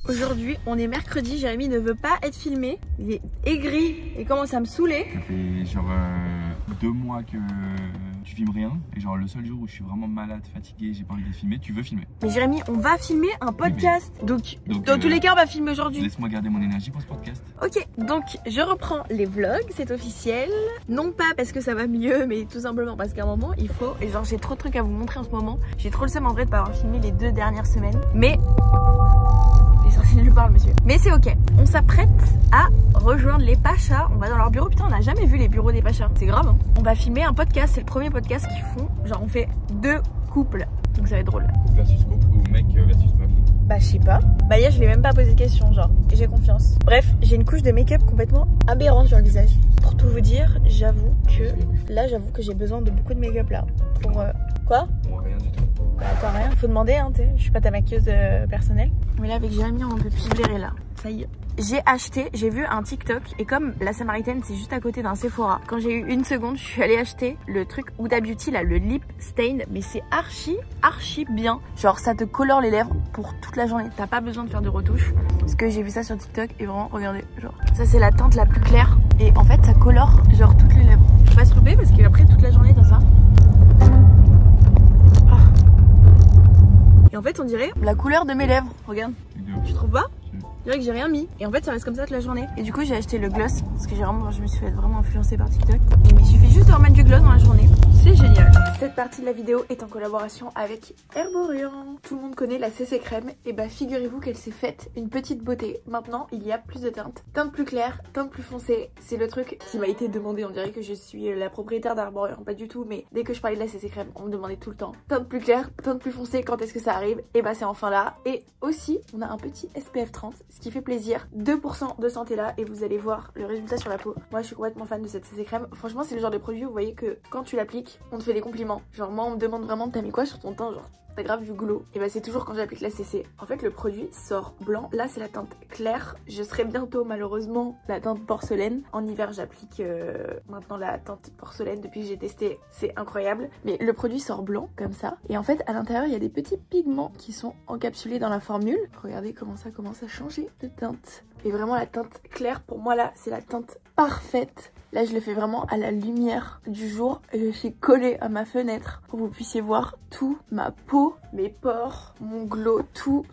Aujourd'hui, on est mercredi, Jérémy ne veut pas être filmé. Il est aigri et commence à me saouler. Ça fait genre 2 mois que tu filmes rien. Et genre le seul jour où je suis vraiment malade, fatigué, j'ai pas envie de filmer, tu veux filmer. Mais Jérémy, on va filmer un podcast. Oui, donc dans tous les cas, on va filmer aujourd'hui. Laisse-moi garder mon énergie pour ce podcast. Ok, donc je reprends les vlogs, c'est officiel. Non pas parce que ça va mieux, mais tout simplement parce qu'à un moment, il faut... Et genre j'ai trop de trucs à vous montrer en ce moment. J'ai trop le seum en vrai de pas avoir filmé les 2 dernières semaines. Mais... Il lui parle, monsieur. Mais c'est ok. On s'apprête à rejoindre les Pachas. On va dans leur bureau. Putain, on n'a jamais vu les bureaux des Pachas. C'est grave, hein. On va filmer un podcast. C'est le premier podcast qu'ils font. Genre, on fait 2 couples. Donc ça va être drôle. Couple versus couple ou mec versus meuf? Bah, je sais pas. Bah, hier, je vais même pas poser de questions, genre. J'ai confiance. Bref, j'ai une couche de make-up complètement aberrante sur le visage. Pour tout vous dire, j'avoue que j'ai besoin de beaucoup de make-up là. Pour. Quoi? Rien du tout. Bah, attends, rien, faut demander, hein, t'sais. Je suis pas ta maquilleuse personnelle. Mais là, avec Jérémy, on peut plus blairer là. Ça y est. J'ai vu un TikTok et comme la Samaritaine c'est juste à côté d'un Sephora, quand j'ai eu une seconde, je suis allée acheter le truc Huda Beauty là, le lip stain, mais c'est archi bien. Genre ça te colore les lèvres pour toute la journée, t'as pas besoin de faire de retouche. Parce que j'ai vu ça sur TikTok et vraiment, regardez, genre ça c'est la teinte la plus claire et en fait ça colore genre toutes les lèvres. Faut pas se louper parce qu'après toute la journée t'as ça. Et en fait on dirait la couleur de mes lèvres, regarde. Tu trouves pas? Je dirais que j'ai rien mis et en fait ça reste comme ça toute la journée. Et du coup j'ai acheté le gloss parce que je me suis fait vraiment influencer par TikTok. Et il me suffit juste de remettre du gloss dans la journée. C'est génial. Cette partie de la vidéo est en collaboration avec Herborian. Tout le monde connaît la CC crème. Et bah figurez-vous qu'elle s'est faite une petite beauté. Maintenant il y a plus de teintes. Teinte plus claire, teinte plus foncée. C'est le truc qui m'a été demandé. On dirait que je suis la propriétaire d'Herborian. Pas du tout, mais dès que je parlais de la CC crème on me demandait tout le temps. Teinte plus claire, teinte plus foncée, quand est-ce que ça arrive? Et bah c'est enfin là. Et aussi on a un petit SPF 30. Ce qui fait plaisir, 2% de santé là et vous allez voir le résultat sur la peau. Moi je suis complètement fan de cette CC crème. Franchement c'est le genre de produit où vous voyez que quand tu l'appliques on te fait des compliments. Genre moi on me demande vraiment t'as mis quoi sur ton teint, genre t'as grave du glow. Et bah c'est toujours quand j'applique la CC. En fait le produit sort blanc. Là c'est la teinte claire. Je serai bientôt malheureusement la teinte porcelaine. En hiver j'applique maintenant la teinte porcelaine depuis que j'ai testé. C'est incroyable. Mais le produit sort blanc comme ça. Et en fait à l'intérieur il y a des petits pigments qui sont encapsulés dans la formule. Regardez comment ça commence à changer de teinte. Et vraiment la teinte claire pour moi là c'est la teinte parfaite. Là je le fais vraiment à la lumière du jour et je suis collée à ma fenêtre pour que vous puissiez voir tout, ma peau, mes pores, mon glow, tous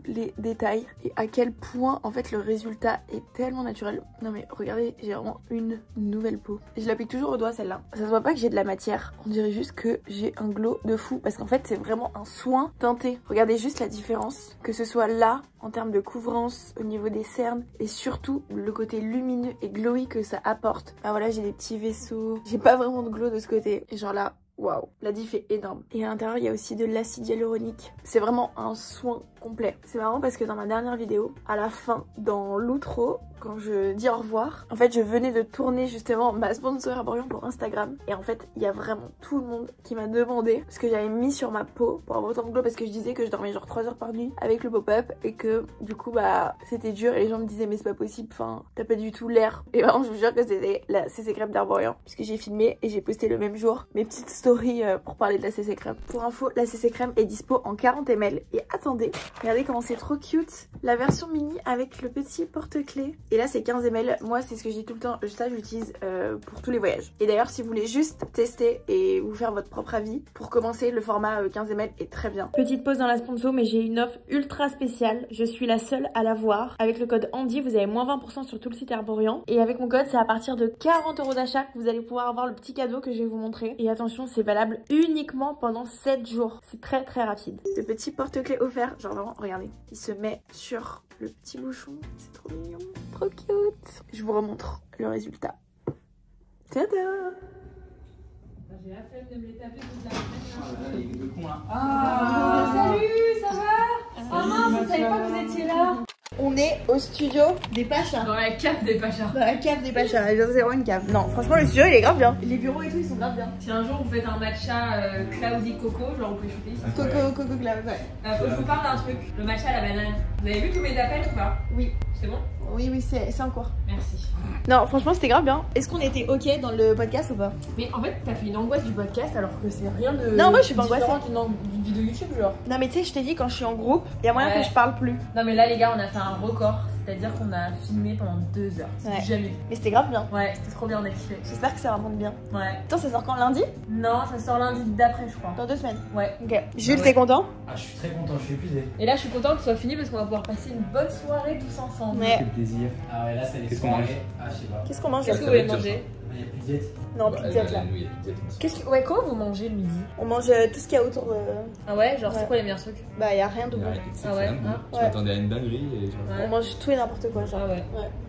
les détails et à quel point en fait le résultat est tellement naturel. Non mais regardez, j'ai vraiment une nouvelle peau. Et je l'applique toujours au doigt celle-là. Ça se voit pas que j'ai de la matière, on dirait juste que j'ai un glow de fou parce qu'en fait c'est vraiment un soin teinté. Regardez juste la différence, que ce soit là en termes de couvrance au niveau des cernes et surtout le côté lumineux et glowy que ça apporte. Ah voilà, j'ai des petits vaisseaux, j'ai pas vraiment de glow de ce côté et genre là waouh, la diff est énorme. Et à l'intérieur il y a aussi de l'acide hyaluronique. C'est vraiment un soin complet. C'est marrant parce que dans ma dernière vidéo, à la fin, dans l'outro, quand je dis au revoir, en fait je venais de tourner justement ma sponsor Herborian pour Instagram. Et en fait il y a vraiment tout le monde qui m'a demandé ce que j'avais mis sur ma peau pour avoir autant de glow. Parce que je disais que je dormais genre 3 heures par nuit avec le pop-up et que du coup bah c'était dur. Et les gens me disaient mais c'est pas possible, enfin t'as pas du tout l'air. Et vraiment je vous jure que c'était la CC crème d'Herborian. Puisque j'ai filmé et j'ai posté le même jour mes petites stories pour parler de la CC crème. Pour info, la CC crème est dispo en 40 ml. Et attendez, regardez comment c'est trop cute. La version mini avec le petit porte-clés. Et là c'est 15 ml. Moi c'est ce que je dis tout le temps, ça je l'utilise pour tous les voyages. Et d'ailleurs si vous voulez juste tester et vous faire votre propre avis, pour commencer le format 15 ml est très bien. Petite pause dans la sponsor, mais j'ai une offre ultra spéciale. Je suis la seule à l'avoir. Avec le code Andy vous avez moins 20% sur tout le site Herborian. Et avec mon code c'est à partir de 40 € d'achat que vous allez pouvoir avoir le petit cadeau que je vais vous montrer. Et attention c'est valable uniquement pendant 7 jours. C'est très rapide. Le petit porte-clés offert, genre vraiment regardez, il se met sur le petit bouchon. C'est trop mignon, trop cute. Je vous remontre le résultat. Tada! J'ai la flemme de me les taper toute la semaine. Le con là. Salut, ça va? Oh mince, je savais pas que vous étiez là. On est au studio des Pachas. Dans la cave des Pachas. Dans la cave des Pachas. C'est vraiment une cave. Non, franchement, le studio il est grave bien. Les bureaux et tout, ils sont grave bien. Si un jour vous faites un matcha Cloudy Coco, genre vous pouvez shooter ici. Coco, Cloud, ouais. Faut que je vous parle d'un truc. Le matcha à la banane. Vous avez vu tous mes appels ou pas? Oui. C'est bon? Oui, oui, c'est en cours. Merci. Non, franchement, c'était grave bien. Est-ce qu'on était ok dans le podcast ou pas? Mais en fait, t'as fait une angoisse du podcast alors que c'est rien de. Non, moi je suis pas angoissée. D'une vidéo YouTube, genre. Non, mais tu sais, je t'ai dit, quand je suis en groupe, il y a moyen que je parle plus. Non, mais là, les gars, on a fait un record. C'est-à-dire qu'on a filmé pendant 2 heures. C'est jamais vu. Mais c'était grave bien. Ouais, c'était trop bien, on a kiffé. J'espère que ça remonte bien. Ouais. Attends, ça sort quand, lundi? Non, ça sort lundi d'après, je crois. Dans 2 semaines? Ouais. Ok. Jules, t'es content? Ah, je suis très content, je suis épuisé. Et là, je suis contente que ce soit fini parce qu'on va pouvoir passer une bonne soirée tous ensemble. Ouais. Quel plaisir. Ah ouais, là, c'est les soirées. Ah, je sais pas. Qu'est-ce qu'on mange? Qu'est-ce que vous voulez manger? Il n'y a plus de diète. Non, plus de diète là. Qu'est-ce que... Ouais, comment vous mangez le midi? On mange tout ce qu'il y a autour de... Ah ouais? Genre, c'est quoi les meilleurs trucs? Bah, y a rien de bon. Ah ouais? Je m'attendais à une dinguerie et on mange tout et n'importe quoi, genre. Ah ouais.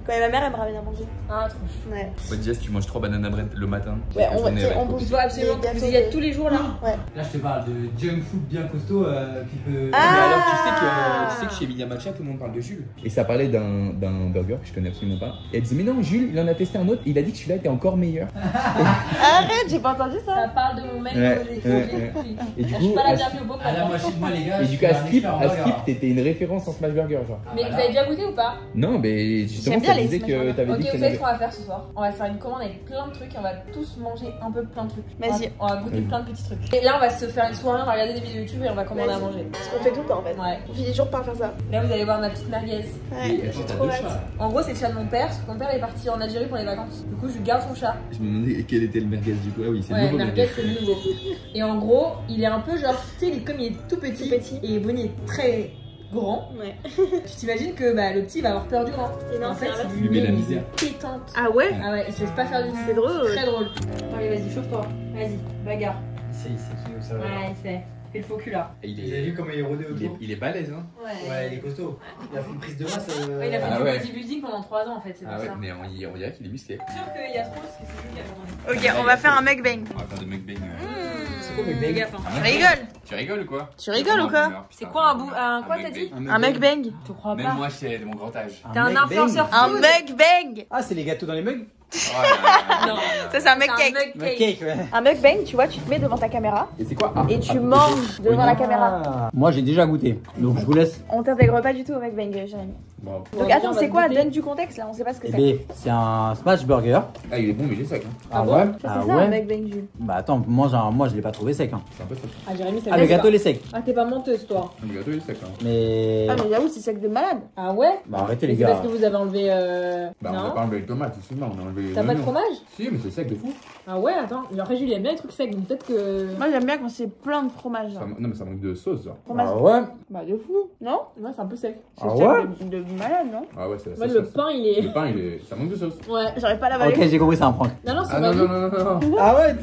Quand ma mère, elle me ramène à manger. Ah, trop. Ouais. Jess, tu manges 3 bananes à bread le matin. Ouais, on bouffe. Il faut absolument que vous y êtes tous les jours là. Ouais. Là, je te parle de junk food bien costaud qui peut. Ah, mais alors, tu sais que chez Emilia Matcha, tout le monde parle de Jules. Et ça parlait d'un burger que je connais absolument pas. Et elle disait, mais non, Jules, il en a testé un autre. Il a dit que celui-là était encore meilleur. Arrête, j'ai pas entendu ça. Ça parle de mon mec. Et du coup, je suis pas la bienvenue au beau. À la moitié de moi, les gars. Et du coup, à Skip, t'étais une référence en smash burger, genre. Mais vous avez déjà goûté ou pas? Non, mais justement, ça disait que t'avais dit que. Ok, vous savez ce qu'on va faire ce soir? On va faire une commande avec plein de trucs et on va tous manger un peu plein de trucs. Vas-y. On va goûter plein de petits trucs. Et là, on va se faire une soirée, on va regarder des vidéos YouTube et on va commander à manger. Ce qu'on fait tout le temps en fait. Ouais. On finit toujours par faire ça. Là, vous allez voir ma petite merguez. Ouais, j'ai trop hâte. En gros, c'est le chat de mon père, parce que mon père est parti en Algérie pour les vacances. Du coup, je lui garde son chat. Je me demandais quel était le merguez du coup. Ah oui, c'est le nouveau. Merguez, c'est le nouveau. Et en gros, il est un peu genre, tu sais, comme il est tout petit. Et Bonnie est très grand. Ouais. Tu t'imagines que bah, le petit va avoir peur du grand. Et non, en fait, il lui met la misère. Pétante. Ah ouais? Ah ouais, il se laisse pas faire du tout. C'est drôle. Très drôle. Allez, vas-y, chauffe-toi. Vas-y, bagarre. C'est qui où ça va? Ouais, c'est. Fais le faux cul là. Vous avez vu comment il est rodé autour? Il est balèze, hein? Ouais, il est costaud. Il a fait une prise de masse. Ouais, il a fait du bodybuilding pendant 3 ans en fait, c'est pour ça. Mais on dirait qu'il est musclé. Je suis sûr qu'il y a trop parce que c'est lui qui a besoin. Ok, on va faire un mukbang. On va faire des mukbang. C'est quoi mukbang? Tu rigoles? Tu rigoles ou quoi? Tu rigoles ou quoi? C'est quoi un quoi t'as dit? Un mukbang. Tu crois pas? Même moi, c'est de mon grand âge. T'es un influenceur food. Un mukbang. Ah, c'est les gâteaux dans les mugs? Non, ça c'est un mukcake. Un mukbang, tu vois, tu te mets devant ta caméra. Et c'est quoi? Et tu manges devant la caméra. Moi j'ai déjà goûté, donc je vous laisse. On t'intègre pas du tout au mukbang, Jérémy. Bon. Donc attends, c'est quoi? Donne du contexte là, on sait pas ce que c'est. C'est un smash burger. Ah, il est bon, mais il est sec. Ah ouais? C'est ça un mukbang, Jules. Bah attends, moi je l'ai pas trouvé sec. C'est un peu sec. Ah, Jérémy, c'est le gâteau il est sec. Ah, t'es pas menteuse toi. Le gâteau il est sec. Mais. Ah, mais j'avoue, c'est sec de malade. Ah ouais? Bah arrêtez les gars. C'est parce que vous avez enlevé. Bah, on a pas enlevé les tomates, c'est on a enlevé. T'as pas de fromage? Si, mais c'est sec de fou. Ah ouais, attends. Après, Jules, il aime bien les trucs secs, donc peut-être que. Moi, j'aime bien quand c'est plein de fromage. Non, mais ça manque de sauce, genre. Ah ouais? Bah, de fou. Non? Ouais, c'est un peu sec. Ah ouais? De malade, non? Ah ouais, c'est la sauce. Le pain, il est. Le pain, ça manque de sauce. Ouais, j'arrive pas à l'avaler. Ok, j'ai compris, c'est un prank. Non, c'est non. Ah ouais?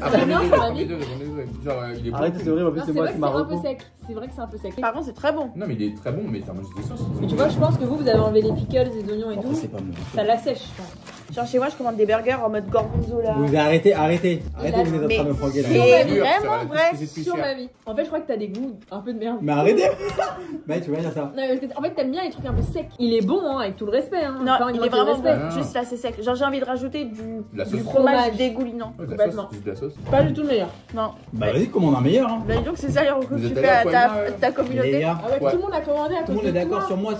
Genre, il est arrête, c'est horrible, en plus, c'est moi qui m'a un peu sec. C'est vrai que c'est un peu sec. Par contre, c'est très bon. Non, mais il est très bon, mais ça mange des sauces. Mais tu vois, je pense que vous avez enlevé les pickles, les oignons et tout. C'est pas bon. Ça l'assèche, je pense. Genre chez moi, je commande des burgers en mode gorgonzola. Vous arrêtez, vous êtes en train de me pranker là. C'est vraiment vrai sur ma vie. En fait, je crois que t'as des goûts un peu de merde. Mais arrêtez. Mais tu vas dire ça. Non, en fait, t'aimes bien les trucs un peu secs. Il est bon, hein, avec tout le respect. Hein. Non, il est vraiment bon. Juste là, c'est sec. Genre, j'ai envie de rajouter du fromage dégoulinant. Complètement. De la sauce. Pas du tout le meilleur. Non. Bah, vas-y, commande un meilleur. Bah, dis donc, c'est ça les recours que tu fais à ta communauté. Ah ouais, tout le monde a commandé à tout le monde est d'accord sur moi.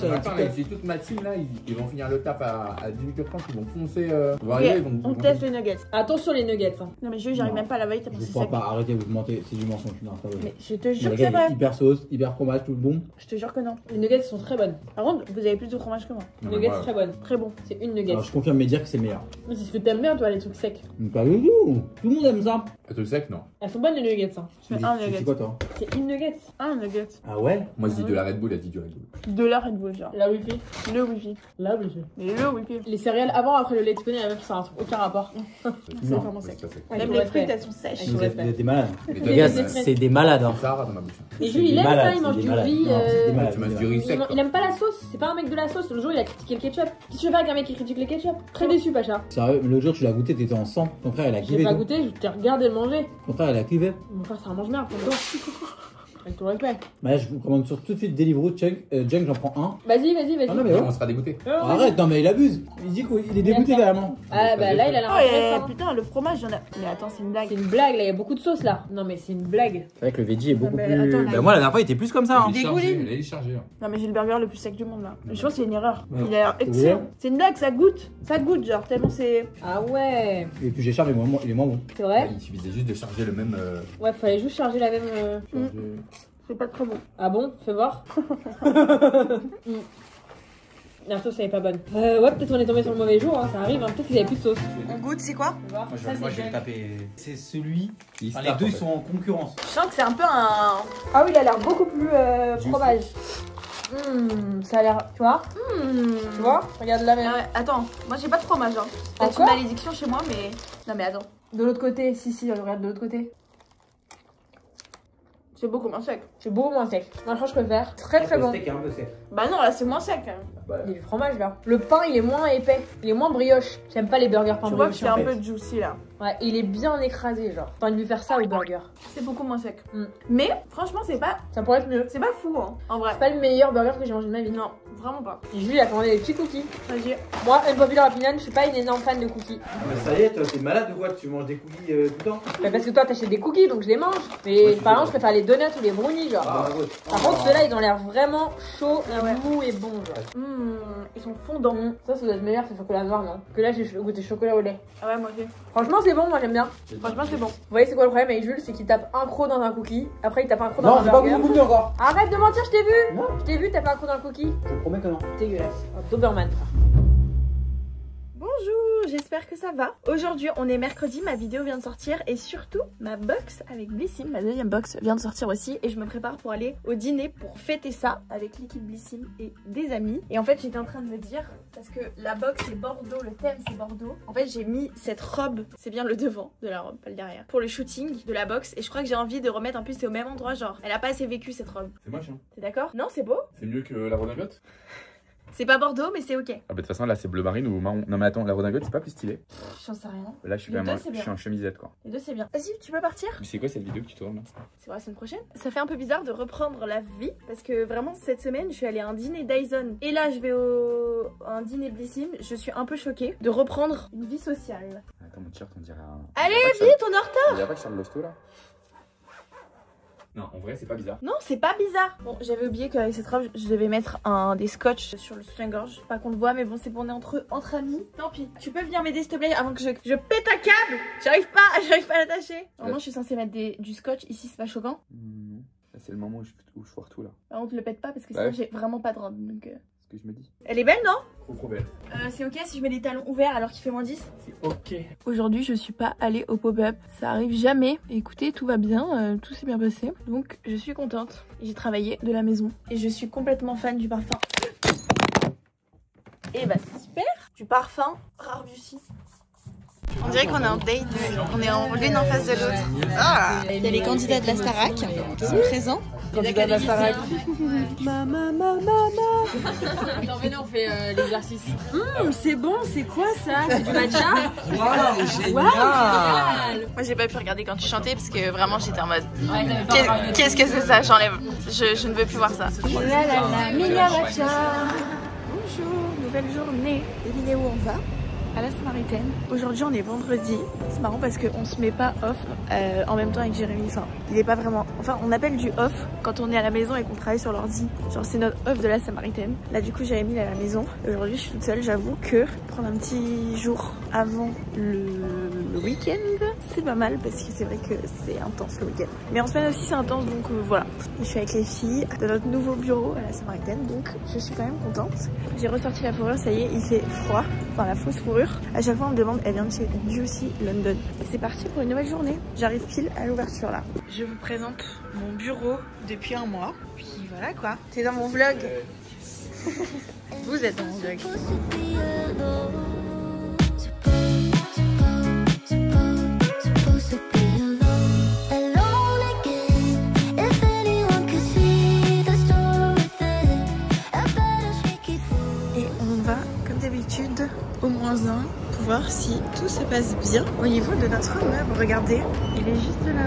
J'ai toute ma team là, ils vont finir le taf à 18h30, ils vont foncer. On teste les nuggets. Attention les nuggets. Non mais j'arrive même pas à la veille, t'as pensé sec. Pas arrêtez, vous mentez, c'est du mensonge. Non, c'est pas vrai. Mais je te jure que c'est vrai. Hyper sauce, hyper fromage, tout bon. Je te jure que non. Les nuggets sont très bonnes. Par contre, vous avez plus de fromage que moi. Les nuggets très bonnes, très bon. C'est une nugget. Alors je confirme mais dire que c'est meilleur. Mais c'est ce que t'aimes bien toi les trucs secs. Pas du tout. Tout le monde aime ça. Les trucs secs non. Elles sont bonnes les nuggets hein. Je fais un nugget. C'est quoi toi? C'est une nugget. Un nugget. Ah ouais? Moi je dis de la Red Bull, elle dit du Red Bull. De la Red Bull genre. La Wi-Fi. Le Wi-Fi. La Wi-Fi. Le Wi-Fi. Les céréales avant après le lait de la meuf ça a aucun rapport. C'est vraiment sec. Même les fruits elles sont sèches. Vous êtes des malades. Les gars c'est des malades hein. Ça dans ma bouche. Et Jules il aime ça, il mange du riz. Tu manges du riz sec. Il aime pas la sauce, c'est pas un mec de la sauce. Le jour il a critiqué le ketchup. Qu'est-ce que tu fais avec un mec qui critique le ketchup? Très déçu Pacha. Sérieux, l'autre jour tu l'as goûté, t'étais en sang. Ton frère il a kiffé. J'ai pas goûté, je t'ai regardé le manger. Ton frère il a kiffé. Mon frère c'est un mange-merde, Avec tout le respect. Bah, je vous commande sur tout de suite Deliveroo, Junk, j'en prends un. Vas-y. Ah non, mais ouais. On sera dégoûté. Arrête, non, mais il abuse. Il dit qu'il est dégoûté carrément. Ah bah là, il a l'air Oh, intéressant. putain, le fromage, y'en a. Mais attends, c'est une blague. C'est une blague, là, il y a beaucoup de sauce là. Non mais c'est une blague. C'est vrai que le veggie est beaucoup mais plus. attends, là, Bah, moi, la dernière fois, il était plus comme ça. Hein. Il est chargé, Dégouline. il est chargé. Hein. Non, mais j'ai le burger le plus sec du monde là. Je pense que c'est une erreur. Ouais. Il a l'air excellent. C'est une blague, ça goûte. Ça goûte, genre, tellement c'est. Ah ouais. Et puis j'ai chargé, il est moins bon. C'est vrai. Il suffisait juste de charger le même. Ouais, fallait juste charger la même... C'est pas très bon. Ah bon? Fais voir. La sauce elle est pas bonne. Ouais, peut-être on est tombé sur le mauvais jour, hein. Ça arrive, hein. Peut-être qu'ils avaient plus de sauce. On goûte, c'est quoi? Fais voir. Moi, je vais taper. C'est celui. qui se Enfin, tape, les deux, en ils fait. sont en concurrence. Je sens que c'est un peu un. Ah oui, il a l'air beaucoup plus fromage. Ça a l'air... Tu vois? Tu vois? Regarde là, mais... Ah ouais, attends, moi j'ai pas de fromage. Hein. C'est peut-être une Encore malédiction chez moi, mais. Non, mais attends. De l'autre côté, si, regarde de l'autre côté. C'est beaucoup moins sec. C'est beaucoup moins sec. Moi, je préfère. Très très bon. Le steak est un peu sec. Bah non, là c'est moins sec quand même. Il y a du fromage là. Le pain, il est moins épais. Il est moins brioche. J'aime pas les burgers pain Tu vois que brioche. c'est en un fait. peu juicy là. Ouais, il est bien écrasé, genre. T'as envie de lui faire ça au burger. C'est beaucoup moins sec. Mm. Mais franchement, c'est pas. Ça pourrait être mieux. C'est pas fou, hein. En vrai. C'est pas le meilleur burger que j'ai mangé de ma vie. Non, vraiment pas. Et Jules a commandé des petits cookies. Vas-y. Moi, une populaire opinion, je suis pas une énorme fan de cookies. Ça y est, toi, t'es malade ou quoi? Tu manges des cookies tout le temps? Mais parce que toi, t'achètes des cookies, donc je les mange. Mais Ouais, je par exemple, sais je préfère les donuts ou les brownies, genre. Par contre, ceux-là, ils ont l'air vraiment chauds et Ah ouais. mous et bons, genre. Ils sont fondants. Ça doit être meilleur, c'est chocolat noir, non? Que là, j'ai goûté chocolat au lait. Ah ouais, moi aussi. Franchement, c'est bon, moi j'aime bien. Franchement, c'est bon. Vous voyez, c'est quoi le problème avec Jules? C'est qu'il tape un croc dans un cookie, après il tape un croc dans Non, un j'ai pas burger. voulu goûter encore. Arrête de mentir, je t'ai vu! Non. Je t'ai vu taper un croc dans le cookie. Je te promets que non. Dégueulasse. Un Doberman. Bonjour, j'espère que ça va. Aujourd'hui, on est mercredi, ma vidéo vient de sortir et surtout, ma box avec Blissim, ma deuxième box, vient de sortir aussi et je me prépare pour aller au dîner pour fêter ça avec l'équipe Blissim et des amis. Et en fait, j'étais en train de me dire, parce que la box c'est Bordeaux, le thème c'est Bordeaux. En fait, j'ai mis cette robe, c'est bien le devant de la robe, pas le derrière, pour le shooting de la box et je crois que j'ai envie de remettre, en plus c'est au même endroit, genre, elle a pas assez vécu cette robe. C'est moche, hein. T'es d'accord? Non, c'est beau. C'est mieux que la redingote? C'est pas Bordeaux, mais c'est ok. Ah bah de toute façon là c'est bleu marine ou marron. Non mais attends, la redingote c'est pas plus stylé. J'en sais rien. Là je suis Les quand même deux, c'est je bien. suis en chemisette quoi. Les deux c'est bien. Vas-y, tu peux partir? Mais c'est quoi cette vidéo que tu tournes là? C'est pour la semaine prochaine. Ça fait un peu bizarre de reprendre la vie parce que vraiment cette semaine je suis allée à un dîner Dyson et là je vais à un dîner Blissim. Je suis un peu choquée de reprendre une vie sociale. Attends mon t-shirt on dirait un... Allez vite, on est en retard. Il y a pas que Charles Losto là? Non en vrai c'est pas bizarre. Non, c'est pas bizarre. Bon, j'avais oublié qu'avec cette robe je devais mettre des scotch sur le soutien-gorge. Pas qu'on le voit mais bon c'est bon, on est entre amis. Tant pis. Tu peux venir m'aider s'il te plaît avant que je pète un câble. J'arrive pas à l'attacher. Normalement je suis censée mettre du scotch ici, c'est pas choquant. Non. Là c'est le moment où je foire tout là. Par contre le pète pas parce que Bah sinon ouais. j'ai vraiment pas de robe donc... C'est ce que je me dis. Elle est belle non? Trop belle. C'est ok si je mets les talons ouverts alors qu'il fait moins 10? C'est ok. Aujourd'hui je suis pas allée au pop-up, ça arrive jamais. Écoutez, tout va bien, tout s'est bien passé. Donc je suis contente. J'ai travaillé de la maison et je suis complètement fan du parfum. Et bah c'est super. Du parfum rare Juicy. On dirait qu'on est en date, on est en l'une en face de l'autre. Ah, il y a les candidats de la Starac qui sont présents. Candidat de la Starac. Attends, venez, on fait l'exercice. C'est bon, c'est quoi ça? C'est du matcha? Waouh, génial. Moi j'ai pas pu regarder quand tu chantais parce que vraiment j'étais en mode qu'est-ce que c'est ça? J'enlève, je ne veux plus voir ça. La la la, Minia Matcha. Bonjour, nouvelle journée. Devinez où on va? À la Samaritaine. Aujourd'hui on est vendredi. C'est marrant parce qu'on se met pas off en même temps avec Jérémy. Enfin, il est pas vraiment... Enfin, on appelle du off quand on est à la maison et qu'on travaille sur l'ordi. Genre c'est notre off de la Samaritaine. Là du coup Jérémy il est à la maison. Aujourd'hui je suis toute seule. J'avoue que prendre un petit jour avant le week-end, c'est pas mal parce que c'est vrai que c'est intense le week-end. Mais en semaine aussi c'est intense donc voilà. Je suis avec les filles de notre nouveau bureau à la Samaritaine donc je suis quand même contente. J'ai ressorti la fourrure, ça y est, il fait froid. Enfin la fausse fourrure. À chaque fois on me demande, elle vient de chez Juicy London. Et c'est parti pour une nouvelle journée. J'arrive pile à l'ouverture là. Je vous présente mon bureau depuis un mois. Puis voilà quoi. C'est dans mon vlog. Vous êtes dans mon vlog. Et on va, comme d'habitude, au -1 pour voir si tout se passe bien au niveau de notre meuble. Regardez, il est juste là.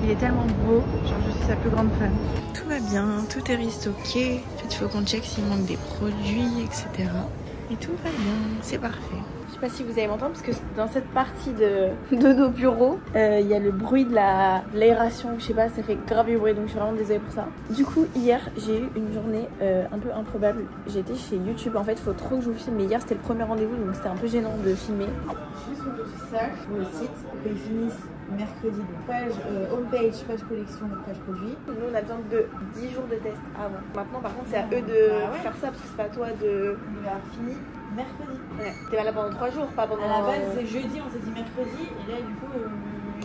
Il est tellement beau, genre je suis sa plus grande fan. Tout va bien, tout est restocké. En fait, il faut qu'on check s'il manque des produits, etc. Et tout va bien, c'est parfait. Je sais pas si vous allez m'entendre parce que dans cette partie de nos bureaux, il y a le bruit de l'aération, je sais pas, ça fait grave du bruit, donc je suis vraiment désolée pour ça. Du coup, hier, j'ai eu une journée un peu improbable. J'étais chez YouTube, en fait, il faut trop que je vous filme, mais hier c'était le premier rendez-vous, donc c'était un peu gênant de filmer. Juste pour ça, pour le site, pour qu'ils finissent mercredi, donc page homepage, page collection, page produit. Nous, on a besoin de 10 jours de test avant. Maintenant, par contre, c'est à eux de faire ça parce que c'est pas à toi de fini mercredi. Ouais. T'es malade pendant 3 jours, pas pendant. À la base, c'est jeudi, on s'est dit mercredi, et là, du coup.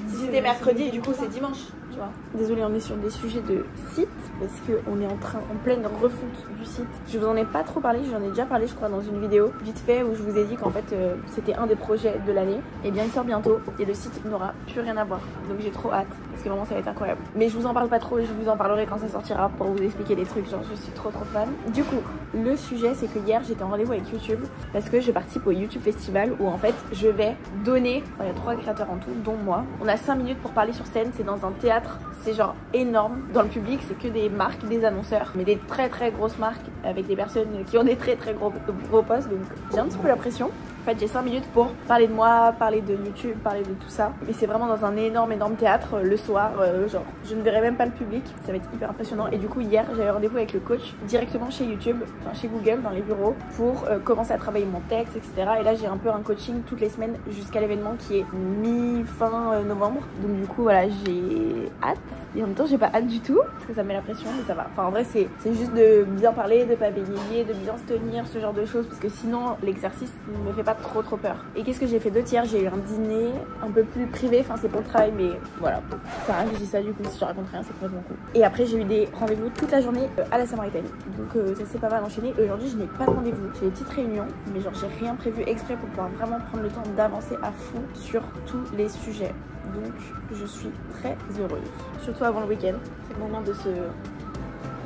Si c'était mercredi, du coup, c'est dimanche. Tu vois. Désolée, on est sur des sujets de site parce qu'on est en pleine refonte du site. Je vous en ai pas trop parlé, j'en ai déjà parlé, je crois, dans une vidéo vite fait où je vous ai dit qu'en fait, c'était un des projets de l'année. Et bien, il sort bientôt et le site n'aura plus rien à voir. Donc, j'ai trop hâte parce que vraiment, ça va être incroyable. Mais je vous en parle pas trop et je vous en parlerai quand ça sortira pour vous expliquer des trucs. Genre, je suis trop fan. Du coup, le sujet, c'est que hier, j'étais en rendez-vous avec YouTube parce que je participe au YouTube Festival où en fait, je vais donner. Enfin, il y a 3 créateurs en tout, dont moi. On a 5 minutes pour parler sur scène, c'est dans un théâtre. C'est genre énorme. Dans le public, c'est que des marques, des annonceurs, mais des très grosses marques avec des personnes qui ont des très gros postes. Donc j'ai un petit peu la pression. En fait, j'ai 5 minutes pour parler de moi, parler de YouTube, parler de tout ça. Mais c'est vraiment dans un énorme théâtre le soir. Genre, je ne verrai même pas le public. Ça va être hyper impressionnant. Et du coup, hier, j'avais rendez-vous avec le coach directement chez YouTube, enfin chez Google, dans les bureaux, pour commencer à travailler mon texte, etc. Et là, j'ai un peu un coaching toutes les semaines jusqu'à l'événement qui est mi-fin novembre. Donc du coup, voilà, j'ai hâte. Et en même temps, j'ai pas hâte du tout parce que ça me met la pression, mais ça va. Enfin, en vrai, c'est juste de bien parler, de pas bégayer, de bien se tenir, ce genre de choses, parce que sinon, l'exercice ne me fait pas trop peur. Et qu'est-ce que j'ai fait d'autre hier? J'ai eu un dîner un peu plus privé, enfin c'est pour le travail, mais voilà, ça rien que je dis ça, du coup si je raconte rien c'est complètement cool. Et après j'ai eu des rendez-vous toute la journée à la Samaritaine, donc ça s'est pas mal enchaîné. Aujourd'hui je n'ai pas de rendez-vous, j'ai des petites réunions, mais genre j'ai rien prévu exprès pour pouvoir vraiment prendre le temps d'avancer à fond sur tous les sujets. Donc je suis très heureuse, surtout avant le week-end, c'est le moment de se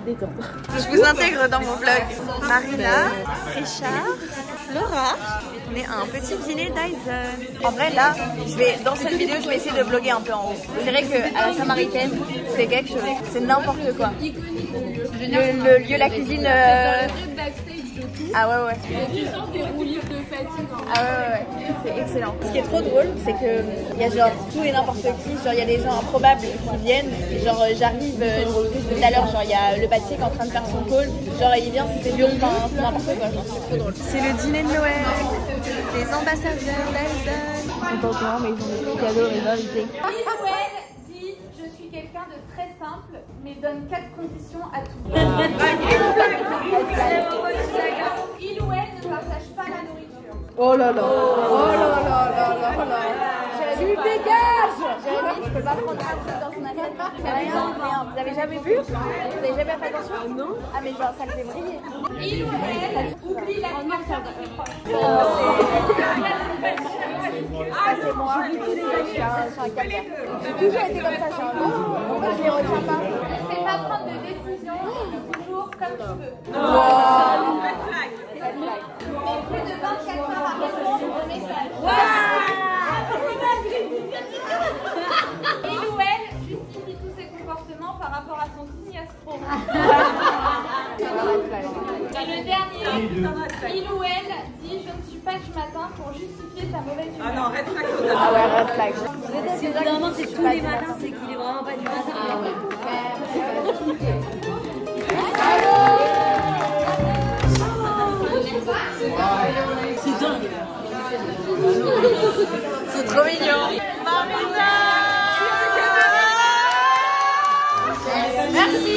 détendre. Je vous intègre dans mon vlog. Marina, Richard, Laura. On est à un petit dîner Dyson. En vrai là, dans cette vidéo je vais essayer de vlogger un peu en haut. C'est vrai qu'à la Samaritaine, c'est quelque chose, c'est n'importe quoi. Le lieu, la cuisine. Ah ouais. Tu sens tes roues libres de fatigue. Ah ouais, c'est excellent. Ce qui est trop drôle, c'est que il y a genre tout et n'importe qui. Genre il y a des gens improbables qui viennent. Genre j'arrive tout à l'heure, genre il y a le pâtissier qui est en train de faire son call. Genre il vient, c'est lieu, enfin c'est n'importe quoi. C'est trop drôle. C'est le dîner de Noël. Les ambassadeurs Dyson. Ils sont pas au courant, mais ils ont des petits cadeaux, les invités. Noël dit je suis quelqu'un de très simple, mais donne 4 conditions à tout. Il ou elle ne partage pas la nourriture. Oh là là. Oh là là. Tu dégages. Jérémy, tu peux pas prendre un truc dans son assiette. Vous avez jamais vu? Vous avez jamais fait attention? Non. Ah mais genre ça le fait briller. Il ou elle oublie l'anniversaire de ses proches. Ah c'est moi. Je suis un calvaire. J'ai toujours été comme ça. Pourquoi je les retiens pas? Ne sais pas prendre de décision, toujours comme tu veux. Plus de 24 heures à répondre au message. Il ou elle justifie tous ses comportements par rapport à son signe astro. Et le dernier, il ou elle dit je ne suis pas du matin pour justifier sa mauvaise humeur. Ah non, red flag total. Ah ouais, red flag. Normalement, c'est tous les matins, c'est qu'il est vraiment pas du matin. C'est dingue. C'est trop mignon. Marina. Merci.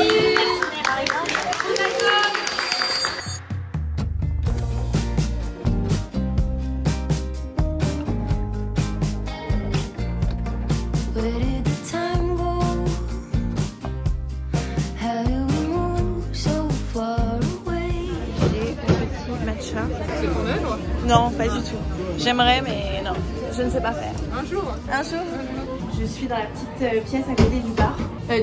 C'est ton œuvre? Non, pas du tout. J'aimerais, mais non, je ne sais pas faire. Un jour. Un jour. Je suis dans la petite pièce à côté du bar.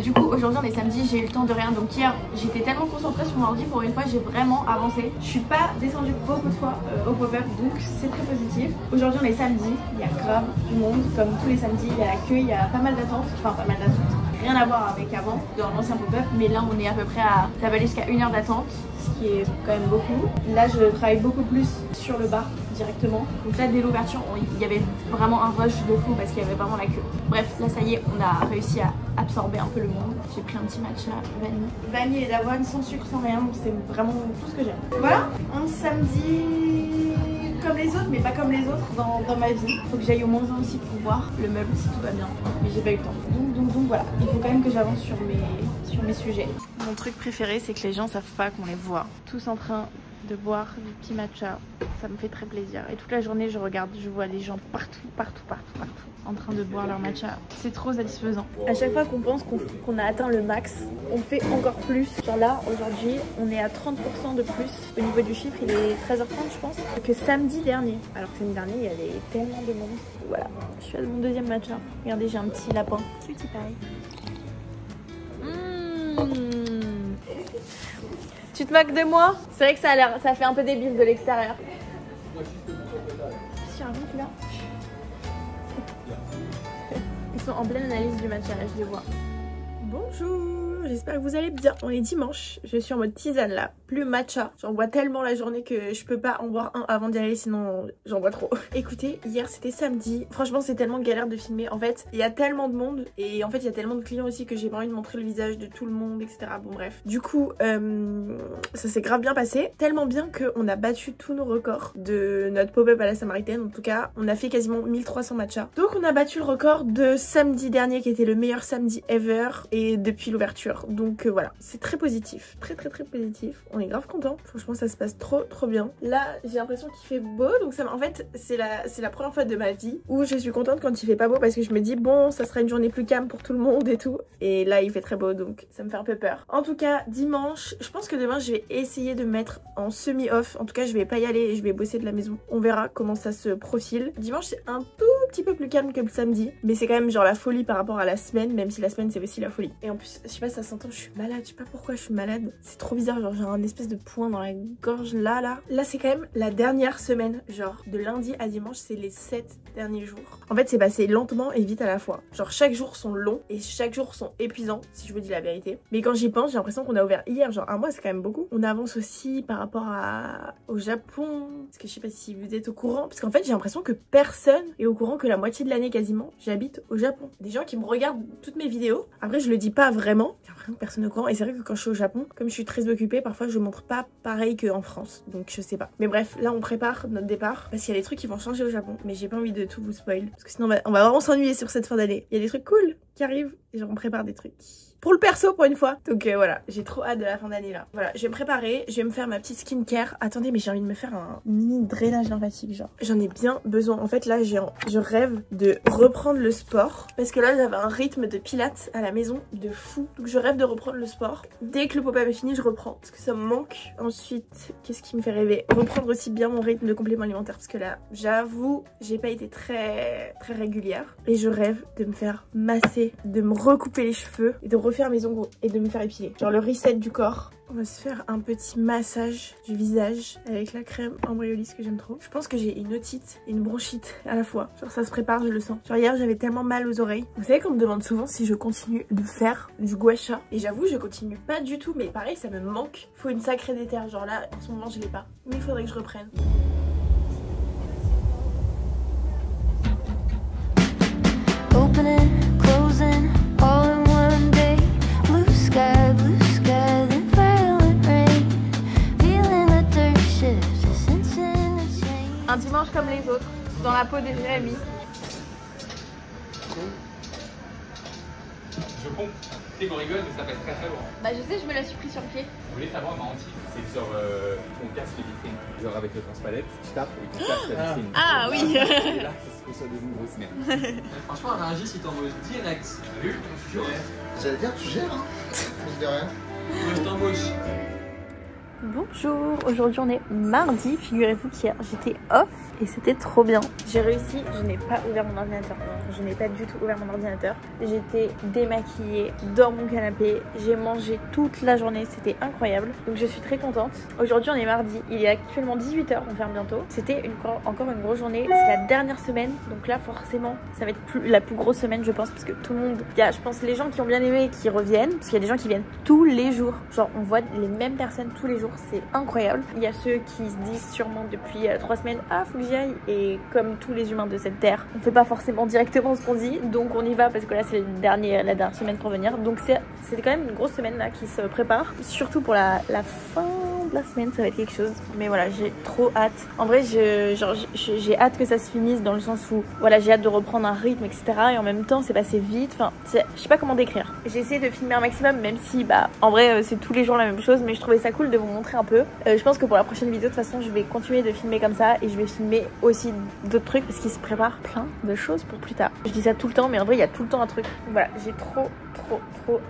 Du coup, aujourd'hui, on est samedi, j'ai eu le temps de rien. Donc hier, j'étais tellement concentrée sur mon ordi, pour une fois, j'ai vraiment avancé. Je suis pas descendue beaucoup de fois au pop-up, donc c'est très positif. Aujourd'hui, on est samedi, il y a grave du monde. Comme tous les samedis, il y a la queue, il y a pas mal d'attentes. Enfin, pas mal d'attentes. rien à voir avec avant, dans l'ancien pop-up, mais là on est à peu près à... ça va aller jusqu'à 1 heure d'attente, ce qui est quand même beaucoup. Là je travaille beaucoup plus sur le bar directement. Donc là dès l'ouverture il y avait vraiment un rush de fou parce qu'il y avait vraiment la queue. Bref, là ça y est, on a réussi à absorber un peu le monde. J'ai pris un petit matcha vanille. Vanille et d'avoine sans sucre, sans rien, c'est vraiment tout ce que j'aime. Voilà, un samedi comme les autres, mais pas comme les autres dans ma vie. Faut que j'aille au moins un aussi pour voir le meuble si tout va bien. Mais j'ai pas eu le temps. Donc voilà, il faut quand même que j'avance sur mes sujets. Mon truc préféré, c'est que les gens savent pas qu'on les voit. Tous en train de boire du petit matcha, ça me fait très plaisir. Et toute la journée, je regarde, je vois des gens partout, en train de boire leur matcha. C'est trop satisfaisant. À chaque fois qu'on pense qu'on a atteint le max, on fait encore plus. Genre là, aujourd'hui, on est à 30% de plus. Au niveau du chiffre, il est 13h30, je pense, que samedi dernier. Alors que samedi dernier, il y avait tellement de monde. Voilà, je suis à mon deuxième matcha. Regardez, j'ai un petit lapin. Cutie pie. Tu te moques de moi? C'est vrai que ça fait un peu débile de l'extérieur. Qu'est-ce qu'il raconte là? Ils sont en pleine analyse du matcha, là, je les vois. Bonjour, j'espère que vous allez bien. On est dimanche, je suis en mode tisane là, plus matcha. J'en bois tellement la journée que je peux pas en boire un avant d'y aller, sinon j'en bois trop. Écoutez, hier c'était samedi, franchement c'est tellement galère de filmer. En fait, il y a tellement de monde et en fait il y a tellement de clients aussi que j'ai pas envie de montrer le visage de tout le monde, etc. Bon bref. Du coup, ça s'est grave bien passé. Tellement bien qu'on a battu tous nos records de notre pop-up à la Samaritaine. En tout cas, on a fait quasiment 1300 matchas. Donc on a battu le record de samedi dernier qui était le meilleur samedi ever et depuis l'ouverture. Donc voilà, c'est très positif, très positif. On est grave content. Franchement, ça se passe trop bien. Là, j'ai l'impression qu'il fait beau, donc ça, en fait, c'est la première fois de ma vie où je suis contente quand il fait pas beau parce que je me dis bon, ça sera une journée plus calme pour tout le monde et tout. Et là, il fait très beau, donc ça me fait un peu peur. En tout cas, dimanche, je pense que demain, je vais essayer de mettre en semi-off. En tout cas, je vais pas y aller et je vais bosser de la maison. On verra comment ça se profile. Dimanche, c'est un tout petit peu plus calme que le samedi, mais c'est quand même genre la folie par rapport à la semaine, même si la semaine c'est aussi la folie. Et en plus, je sais pas, ça s'entend, je suis malade, je sais pas pourquoi je suis malade. C'est trop bizarre, genre j'ai un espèce de point dans la gorge là. Là c'est quand même la dernière semaine, genre de lundi à dimanche, c'est les 7 derniers jours. En fait, c'est passé lentement et vite à la fois. Genre chaque jour sont longs et chaque jour sont épuisants, si je vous dis la vérité. Mais quand j'y pense, j'ai l'impression qu'on a ouvert hier, genre un mois, c'est quand même beaucoup. On avance aussi par rapport au Japon, parce que je sais pas si vous êtes au courant, parce qu'en fait j'ai l'impression que personne est au courant que la moitié de l'année quasiment, j'habite au Japon. Des gens qui me regardent toutes mes vidéos, après je le dis pas vraiment, j'ai l'impression que personne n'est au courant. Et c'est vrai que quand je suis au Japon, comme je suis très occupée, parfois je montre pas pareil qu'en France, donc je sais pas. Mais bref, là on prépare notre départ, parce qu'il y a des trucs qui vont changer au Japon, mais j'ai pas envie de tout vous spoil, parce que sinon on va vraiment s'ennuyer sur cette fin d'année. Il y a des trucs cool qui arrivent, et genre on prépare des trucs pour le perso pour une fois. Donc voilà, j'ai trop hâte de la fin d'année là. Voilà, je vais me préparer, je vais me faire ma petite skincare. Attendez, mais j'ai envie de me faire un mini drainage lymphatique genre. J'en ai bien besoin. En fait là, je rêve de reprendre le sport. Parce que là, j'avais un rythme de pilates à la maison de fou. Donc je rêve de reprendre le sport. Dès que le pop-up est fini, je reprends. Parce que ça me manque. Ensuite, qu'est-ce qui me fait rêver? Reprendre aussi bien mon rythme de complément alimentaire. Parce que là, j'avoue, j'ai pas été très régulière. Et je rêve de me faire masser, de me recouper les cheveux et de refaire mes ongles et de me faire épiler. Genre le reset du corps. On va se faire un petit massage du visage avec la crème Embryolisse que j'aime trop. Je pense que j'ai une otite et une bronchite à la fois. Genre ça se prépare, je le sens. Genre hier j'avais tellement mal aux oreilles. Vous savez qu'on me demande souvent si je continue de faire du gua sha. Et j'avoue je continue pas du tout, mais pareil ça me manque. Faut une sacrée déterre. Genre là en ce moment je l'ai pas. Mais il faudrait que je reprenne. Opening, closing, all in one day. Blue sky, then violent rain. Feeling the dirt shift, sensing the change. Un dimanche comme les autres, dans la peau de Jérémy. Je comprends. Tu sais qu'on rigole, mais ça passe très loin. Bah je sais, je me la suis pris sur le pied. Vous voulez savoir ma hantise? C'est que genre on casse les vitrines. Genre avec le transpalette, je tape et qu'on casse la vitrine. Ah oui. Et là, c'est ce qu'on soit des grosses merdes. Franchement, un Rungis, il t'embauche direct. Salut. J'allais dire, tu gères, hein. On se dit rien. Moi, je t'embauche. Bonjour, aujourd'hui on est mardi, figurez-vous qu'hier j'étais off et c'était trop bien. J'ai réussi, je n'ai pas ouvert mon ordinateur, je n'ai pas du tout ouvert mon ordinateur. J'étais démaquillée dans mon canapé, j'ai mangé toute la journée, c'était incroyable. Donc je suis très contente. Aujourd'hui on est mardi, il est actuellement 18 h, on ferme bientôt. C'était encore une grosse journée, c'est la dernière semaine, donc là forcément ça va être la plus grosse semaine je pense, parce que tout le monde, il y a je pense les gens qui ont bien aimé qui reviennent, parce qu'il y a des gens qui viennent tous les jours, genre on voit les mêmes personnes tous les jours, c'est incroyable. Il y a ceux qui se disent sûrement depuis 3 semaines, ah faut que j'y aille, et comme tous les humains de cette terre, on fait pas forcément directement ce qu'on dit, donc on y va parce que là c'est la dernière semaine pour venir, donc c'est quand même une grosse semaine là qui se prépare, surtout pour la fin de la semaine, ça va être quelque chose. Mais voilà, j'ai trop hâte. En vrai, j'ai hâte que ça se finisse, dans le sens où voilà, j'ai hâte de reprendre un rythme, etc. Et en même temps, c'est passé vite. Enfin, je sais pas comment décrire. J'ai essayé de filmer un maximum, même si, bah, en vrai, c'est tous les jours la même chose. Mais je trouvais ça cool de vous montrer un peu. Je pense que pour la prochaine vidéo, de toute façon, je vais continuer de filmer comme ça. Et je vais filmer aussi d'autres trucs, parce qu'il se prépare plein de choses pour plus tard. Je dis ça tout le temps, mais en vrai, il y a tout le temps un truc. Voilà, j'ai trop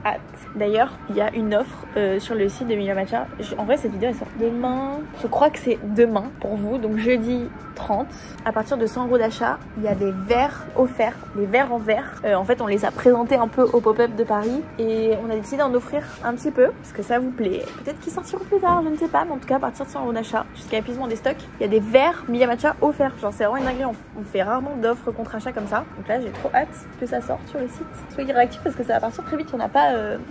hâte. D'ailleurs, il y a une offre sur le site de Emilia Matcha. En vrai, cette vidéo elle sort demain. Je crois que c'est demain pour vous, donc jeudi 30. À partir de 100 € d'achat, il y a des verres offerts, les verres en verre. En fait, on les a présentés un peu au pop-up de Paris et on a décidé d'en offrir un petit peu parce que ça vous plaît. Peut-être qu'ils sortiront plus tard, je ne sais pas, mais en tout cas, à partir de 100 € d'achat jusqu'à épuisement des stocks, il y a des verres Emilia Matcha offerts. Genre, c'est vraiment une dinguerie. On fait rarement d'offres contre achat comme ça. Donc là, j'ai trop hâte que ça sorte sur le site. Soyez réactifs parce que ça va partir très vite. Il n'y en a pas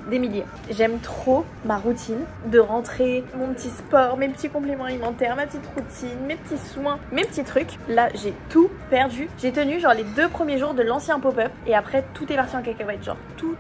des milliers. J'aime trop ma routine de rentrer, mon petit sport, mes petits compléments alimentaires, ma petite routine, mes petits soins, mes petits trucs. Là, j'ai tout perdu. J'ai tenu genre les 2 premiers jours de l'ancien pop-up et après tout est parti en cacahuète. Genre tout.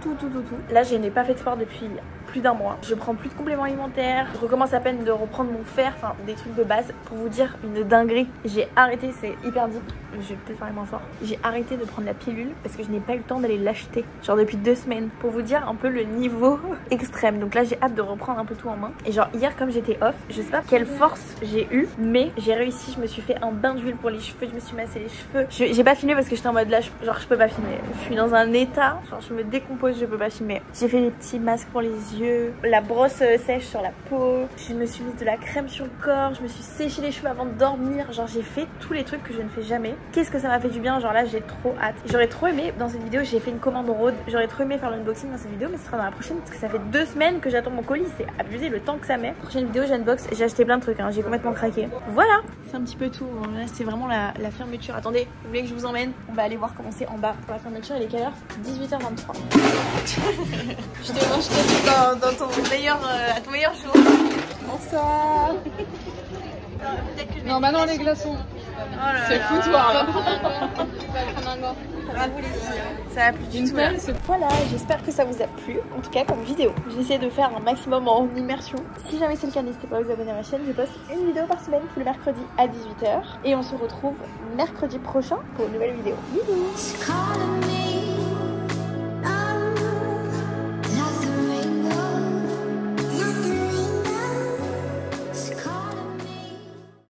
Là, je n'ai pas fait de sport depuis plus d'1 mois. Je prends plus de compléments alimentaires. Je recommence à peine de reprendre mon fer, enfin des trucs de base. Pour vous dire une dinguerie, j'ai arrêté, c'est hyper deep. Je vais peut-être parler moins fort. J'ai arrêté de prendre la pilule parce que je n'ai pas eu le temps d'aller l'acheter. Genre depuis 2 semaines. Pour vous dire un peu le niveau extrême. Donc là, j'ai hâte de reprendre un peu tout en main. Et genre hier, comme j'étais off, je sais pas quelle force j'ai eu, mais j'ai réussi. Je me suis fait un bain d'huile pour les cheveux. Je me suis massé les cheveux. J'ai pas filmé parce que j'étais en mode là, genre je peux pas filmer. Je suis dans un état, genre je me décompose, je peux pas filmer. J'ai fait des petits masques pour les yeux, la brosse sèche sur la peau. Je me suis mise de la crème sur le corps. Je me suis séché les cheveux avant de dormir. Genre j'ai fait tous les trucs que je ne fais jamais. Qu'est-ce que ça m'a fait du bien. Genre là, j'ai trop hâte. J'aurais trop aimé dans cette vidéo, j'ai fait une commande Rode. J'aurais trop aimé faire l'unboxing dans cette vidéo, mais ce sera dans la prochaine parce que ça fait 2 semaines que j'attends mon colis. C'est abusé le temps que ça met. Prochaine vidéo, j'unbox. J'ai acheté plein de trucs, hein. J'ai complètement craqué. Voilà, c'est un petit peu tout. Là, c'est vraiment la fermeture. Attendez, vous voulez que je vous emmène? On va aller voir comment c'est en bas pour la fermeture. Il est quelle heure? 18h23. Je te mange dans ton meilleur, à ton meilleur jour. Bonsoir. Non, maintenant les glaçons. Oh c'est foutoir là. À vous les filles, ça a plu du tout là. Voilà, j'espère que ça vous a plu, en tout cas comme vidéo. J'ai essayé de faire un maximum en immersion. Si jamais c'est le cas, n'hésitez pas à vous abonner à ma chaîne. Je poste une vidéo par semaine tous les mercredis à 18 h. Et on se retrouve mercredi prochain pour une nouvelle vidéo. Bisous.